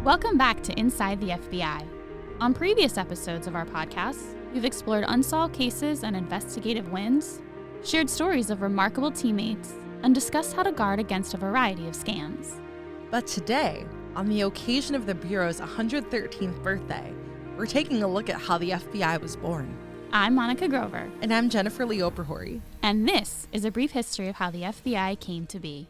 Welcome back to Inside the FBI. On previous episodes of our podcast, we've explored unsolved cases and investigative wins, shared stories of remarkable teammates, and discussed how to guard against a variety of scams. But today, on the occasion of the Bureau's 113th birthday, we're taking a look at how the FBI was born. I'm Monica Grover. And I'm Jennifer Lee Oberhori. And this is a brief history of how the FBI came to be.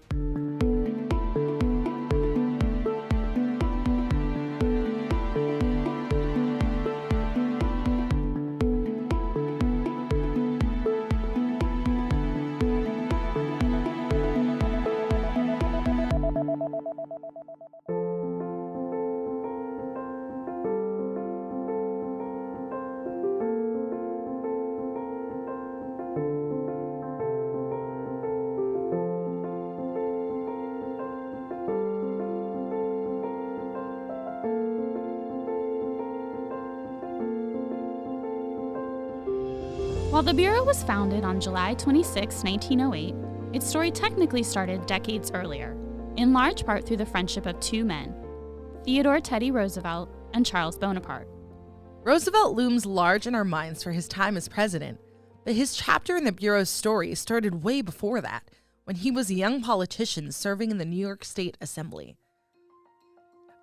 While the Bureau was founded on July 26, 1908, its story technically started decades earlier, in large part through the friendship of two men, Theodore Teddy Roosevelt and Charles Bonaparte. Roosevelt looms large in our minds for his time as president, but his chapter in the Bureau's story started way before that, when he was a young politician serving in the New York State Assembly.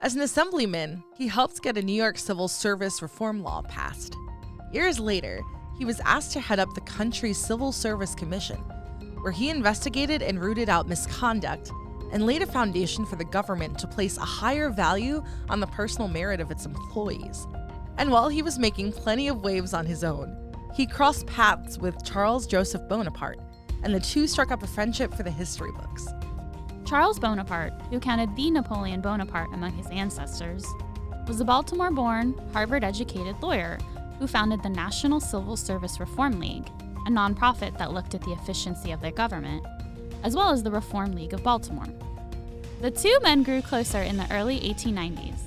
As an assemblyman, he helped get a New York civil service reform law passed. Years later, he was asked to head up the country's Civil Service Commission, where he investigated and rooted out misconduct and laid a foundation for the government to place a higher value on the personal merit of its employees. And while he was making plenty of waves on his own, he crossed paths with Charles Joseph Bonaparte, and the two struck up a friendship for the history books. Charles Bonaparte, who counted the Napoleon Bonaparte among his ancestors, was a Baltimore-born, Harvard-educated lawyer who founded the National Civil Service Reform League, a nonprofit that looked at the efficiency of their government, as well as the Reform League of Baltimore. The two men grew closer in the early 1890s,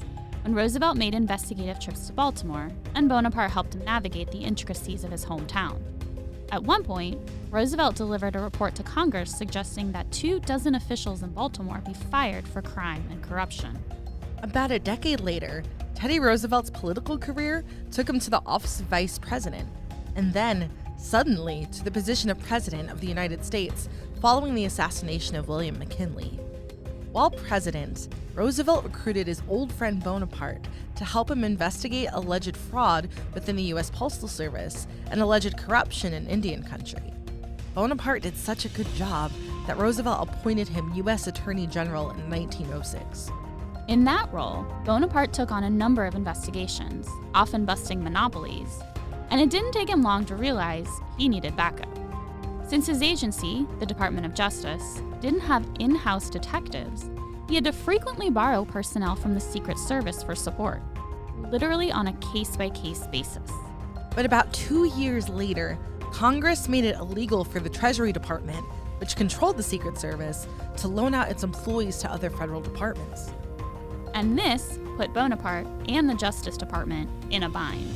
when Roosevelt made investigative trips to Baltimore, and Bonaparte helped him navigate the intricacies of his hometown. At one point, Roosevelt delivered a report to Congress suggesting that 24 officials in Baltimore be fired for crime and corruption. About a decade later, Teddy Roosevelt's political career took him to the office of vice president, and then, suddenly, to the position of president of the United States following the assassination of William McKinley. While president, Roosevelt recruited his old friend Bonaparte to help him investigate alleged fraud within the U.S. Postal Service and alleged corruption in Indian country. Bonaparte did such a good job that Roosevelt appointed him U.S. Attorney General in 1906. In that role, Bonaparte took on a number of investigations, often busting monopolies, and it didn't take him long to realize he needed backup. Since his agency, the Department of Justice, didn't have in-house detectives, he had to frequently borrow personnel from the Secret Service for support, literally on a case-by-case basis. But about 2 years later, Congress made it illegal for the Treasury Department, which controlled the Secret Service, to loan out its employees to other federal departments. And this put Bonaparte and the Justice Department in a bind.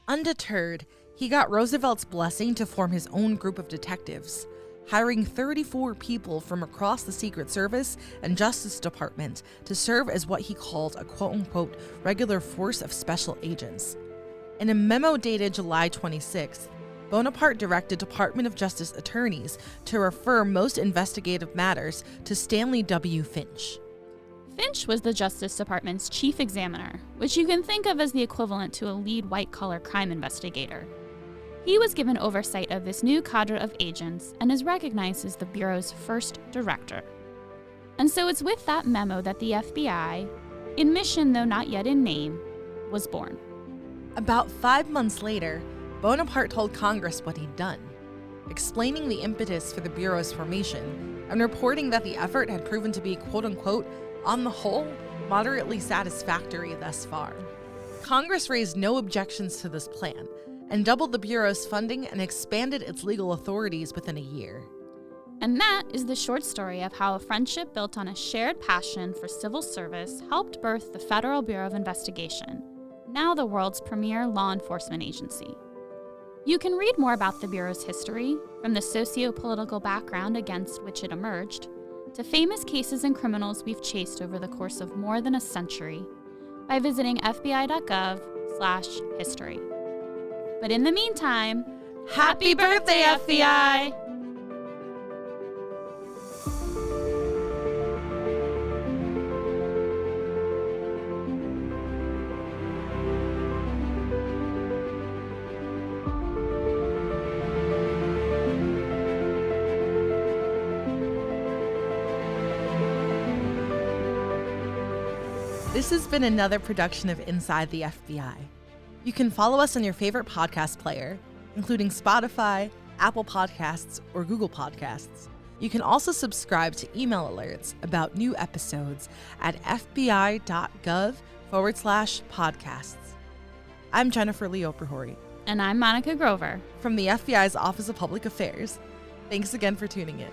Undeterred, he got Roosevelt's blessing to form his own group of detectives, hiring 34 people from across the Secret Service and Justice Department to serve as what he called a quote-unquote regular force of special agents. In a memo dated July 26th, Bonaparte directed Department of Justice attorneys to refer most investigative matters to Stanley W. Finch. Finch was the Justice Department's chief examiner, which you can think of as the equivalent to a lead white-collar crime investigator. He was given oversight of this new cadre of agents and is recognized as the Bureau's first director. And so it's with that memo that the FBI, in mission though not yet in name, was born. About 5 months later, Bonaparte told Congress what he'd done, explaining the impetus for the Bureau's formation and reporting that the effort had proven to be quote-unquote on the whole, moderately satisfactory thus far. Congress raised no objections to this plan and doubled the Bureau's funding and expanded its legal authorities within a year. And that is the short story of how a friendship built on a shared passion for civil service helped birth the Federal Bureau of Investigation, now the world's premier law enforcement agency. You can read more about the Bureau's history, from the socio-political background against which it emerged, to famous cases and criminals we've chased over the course of more than a century by visiting fbi.gov/history. But in the meantime, happy birthday, FBI! This has been another production of Inside the FBI. You can follow us on your favorite podcast player, including Spotify, Apple Podcasts, or Google Podcasts. You can also subscribe to email alerts about new episodes at fbi.gov/podcasts. I'm Jennifer Lee Oprahori. And I'm Monica Grover. From the FBI's Office of Public Affairs. Thanks again for tuning in.